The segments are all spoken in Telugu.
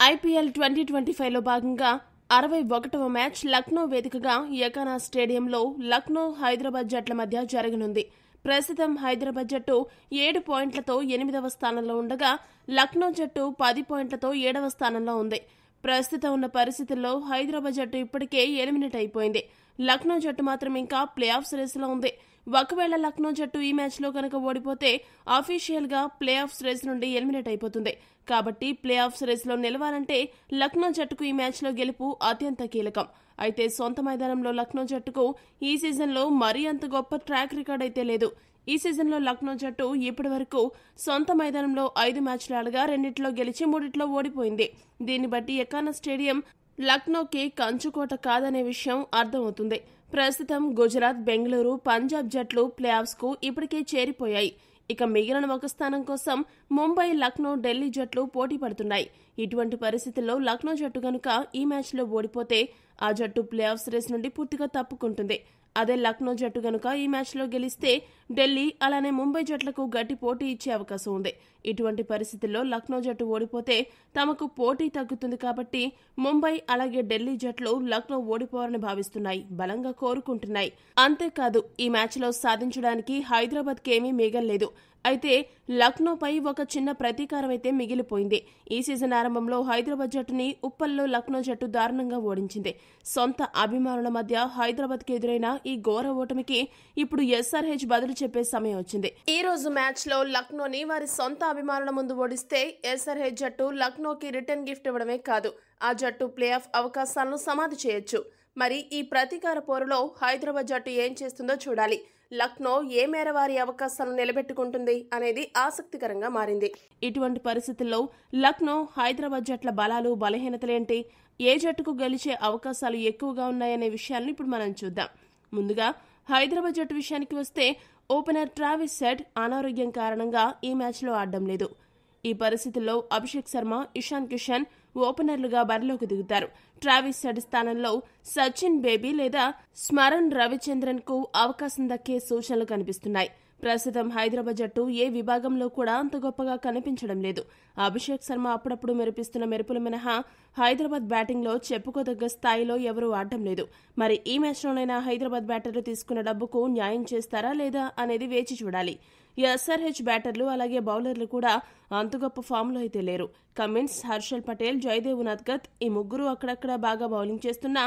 ఐపీఎల్ 2025లో భాగంగా 61వ మ్యాచ్ లక్నో వేదికగా యకానా స్టేడియంలో లక్నో హైదరాబాద్ జట్ల మధ్య జరగనుంది. ప్రస్తుతం హైదరాబాద్ జట్టు 7 పాయింట్లతో 8వ స్థానంలో ఉండగా లక్నో జట్టు 10 పాయింట్లతో 7వ స్థానంలో ఉంది. ప్రస్తుతం ఉన్న పరిస్థితుల్లో హైదరాబాద్ జట్టు ఇప్పటికే ఎలిమినేట్ అయిపోయింది. లక్నో జట్టు మాత్రం ఇంకా ప్లే ఆఫ్స్ రేసులో ఉంది. ఒకవేళ లక్నో జట్టు ఈ మ్యాచ్లో కనుక ఓడిపోతే అఫీషియల్ గా ప్లే ఆఫ్స్ రేస్ నుండి ఎలిమినేట్ అయిపోతుంది. కాబట్టి ప్లే ఆఫ్స్ రేసులో నిలవాలంటే లక్నో జట్టుకు ఈ మ్యాచ్లో గెలుపు అత్యంత కీలకం. అయితే సొంత మైదానంలో లక్నో జట్టుకు ఈ సీజన్లో మరీ అంత గొప్ప ట్రాక్ రికార్డ్ అయితే లేదు. ఈ సీజన్లో లక్నో జట్టు ఇప్పటి వరకు సొంత మైదానంలో 5 మ్యాచ్లు ఆడగా 2 గెలిచి 3 ఓడిపోయింది. దీన్ని బట్టి యకానా స్టేడియం లక్నోకి కంచుకోట కాదనే విషయం అర్థమవుతుంది. ప్రస్తుతం గుజరాత్, బెంగళూరు, పంజాబ్ జట్లు ప్లే ఆఫ్స్ కు ఇప్పటికే చేరిపోయాయి. ఇక మిగిలిన ఒక స్థానం కోసం ముంబై, లక్నో, ఢిల్లీ జట్లు పోటీ పడుతున్నాయి. ఇటువంటి పరిస్థితుల్లో లక్నో జట్టు గనుక ఈ మ్యాచ్లో ఓడిపోతే ఆ జట్టు ప్లే ఆఫ్స్ రేస్ నుండి పూర్తిగా తప్పుకుంటుంది. అదే లక్నో జట్టు గనుక ఈ మ్యాచ్లో గెలిస్తే ఢిల్లీ అలానే ముంబై జట్లకు గట్టి పోటీ ఇచ్చే అవకాశం ఉంది. ఇటువంటి పరిస్థితుల్లో లక్నో జట్టు ఓడిపోతే తమకు పోటీ తగ్గుతుంది. కాబట్టి ముంబై అలాగే ఢిల్లీ జట్లు లక్నో ఓడిపోవాలని భావిస్తున్నాయి, బలంగా కోరుకుంటున్నాయి. అంతేకాదు ఈ మ్యాచ్లో సాధించడానికి హైదరాబాద్కి ఏమీ మిగల్లేదు. అయితే లక్నోపై ఒక చిన్న ప్రతీకారం అయితే మిగిలిపోయింది. ఈ సీజన్ ఆరంభంలో హైదరాబాద్ జట్టుని ఉప్పల్లో లక్నో జట్టు దారుణంగా ఓడించింది. సొంత అభిమానుల మధ్య హైదరాబాద్కి ఎదురైన ఈ ఘోర ఓటమికి ఇప్పుడు ఎస్ఆర్హెచ్ బదులు చెప్పే సమయం వచ్చింది. ఈ రోజు మ్యాచ్లో లక్నోని వారి సొంత అభిమానుల ముందు ఓడిస్తే ఎస్ఆర్హెచ్ జట్టు లక్నోకి రిటర్న్ గిఫ్ట్ ఇవ్వడమే కాదు, ఆ జట్టు ప్లే ఆఫ్ అవకాశాలను సమాధి చేయొచ్చు. మరి ఈ ప్రతీకార పోరులో హైదరాబాద్ జట్టు ఏం చేస్తుందో చూడాలి. లక్నో ఏ మేర వారి అవకాశాలను నిలబెట్టుకుంటుంది అనేది ఆసక్తికరంగా మారింది. ఇటువంటి పరిస్థితుల్లో లక్నో, హైదరాబాద్ జట్ల బలాలు, బలహీనతలేంటి, ఏ జట్టుకు గెలిచే అవకాశాలు ఎక్కువగా ఉన్నాయనే విషయాలను ఇప్పుడు మనం చూద్దాం. ముందుగా హైదరాబాద్ జట్టు విషయానికి వస్తే ఓపెనర్ ట్రావిస్ హెడ్ అనారోగ్యం కారణంగా ఈ మ్యాచ్లో ఆడడం లేదు. ఈ పరిస్థితుల్లో అభిషేక్ శర్మ, ఇషాన్ కిషన్ ఓపెనర్లుగా బరిలోకి దిగుతారు. ట్రావిస్ హెడ్ స్థానంలో సచిన్ బేబీ లేదా స్మరణ్ రవిచంద్రన్ కు అవకాశం దక్కే సూచనలు కనిపిస్తున్నాయి. ప్రస్తుతం హైదరాబాద్ జట్టు ఏ విభాగంలో కూడా అంత గొప్పగా కనిపించడం లేదు. అభిషేక్ శర్మ అప్పుడప్పుడు మెరిపిస్తున్న మెరుపుల మినహా హైదరాబాద్ బ్యాటింగ్ లో చెప్పుకోదగ్గ స్థాయిలో ఎవరూ ఆడటం లేదు. మరి ఈ మ్యాచ్లోనైనా హైదరాబాద్ బ్యాటర్లు తీసుకున్న డబ్బుకు న్యాయం చేస్తారా లేదా అనేది వేచి చూడాలి. ఎస్ఆర్హెచ్ బ్యాటర్లు అలాగే బౌలర్లు కూడా అంత గొప్ప ఫామ్ లో అయితే లేరు. కమిన్స్, హర్షల్ పటేల్, జయదేవ్ ఉనాద్కత్ ఈ ముగ్గురు అక్కడక్కడ బాగా బౌలింగ్ చేస్తున్నా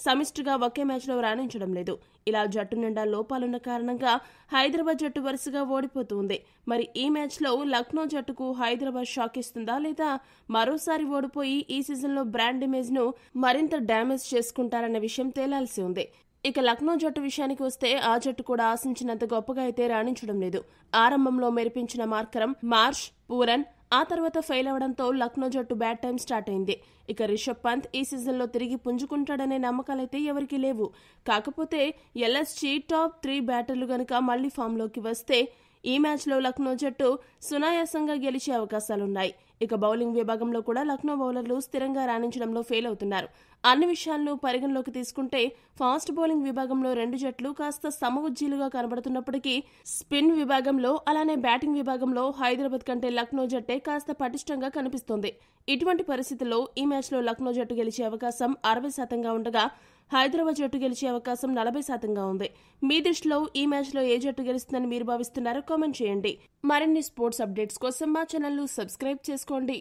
సమిష్టిగా ఒకే మ్యాచ్లో రాణించడం లేదు. ఇలా జట్టు నిండా లోపాలున్న కారణంగా హైదరాబాద్ జట్టు వరుసగా ఓడిపోతుంది. మరి ఈ మ్యాచ్లో లక్నో జట్టుకు హైదరాబాద్ షాక్ ఇస్తుందా లేదా మరోసారి ఓడిపోయి ఈ సీజన్లో బ్రాండ్ ఇమేజ్ ను మరింత డ్యామేజ్ చేసుకుంటారన్న విషయం తేలాల్సి ఉంది. ఇక లక్నో జట్టు విషయానికి వస్తే ఆ జట్టు కూడా ఆశించినంత గొప్పగా అయితే రాణించడం లేదు. ఆరంభంలో మెరిపించిన మార్కరం, మార్ష్, పూరన్ ఆ తర్వాత ఫెయిల్ అవడంతో లక్నో జట్టు బ్యాడ్ టైం స్టార్ట్ అయింది. ఇక రిషబ్ పంత్ ఈ సీజన్లో తిరిగి పుంజుకుంటాడనే నమ్మకాలైతే ఎవరికీ లేవు. కాకపోతే ఎల్ఎస్జీ టాప్ 3 బ్యాటర్లు గనుక మళ్లీ ఫామ్లోకి వస్తే ఈ మ్యాచ్లో లక్నో జట్టు సునాయాసంగా గెలిచే అవకాశాలున్నాయి. ఇక బౌలింగ్ విభాగంలో కూడా లక్నో బౌలర్లు స్థిరంగా రాణించడంలో ఫెయిల్ అవుతున్నారు. అన్ని విషయాలను పరిగణలోకి తీసుకుంటే ఫాస్ట్ బౌలింగ్ విభాగంలో 2 జట్లు కాస్త సమఉజ్జీలుగా కనబడుతున్నప్పటికీ స్పిన్ విభాగంలో అలానే బ్యాటింగ్ విభాగంలో హైదరాబాద్ కంటే లక్నో జట్టే కాస్త పటిష్టంగా కనిపిస్తోంది. ఇటువంటి పరిస్థితుల్లో ఈ మ్యాచ్లో లక్నో జట్టు గెలిచే అవకాశం 60% ఉండగా హైదరాబాద్ జట్టు గెలిచే అవకాశం 40% ఉంది. మీ దృష్టిలో ఈ మ్యాచ్లో ఏ జట్టు గెలుస్తుందని మీరు భావిస్తున్నారో కామెంట్ చేయండి. మరిన్ని స్పోర్ట్స్ అప్డేట్స్ కోసం మా ఛానల్ ను సబ్స్క్రైబ్ చేసుకోండి.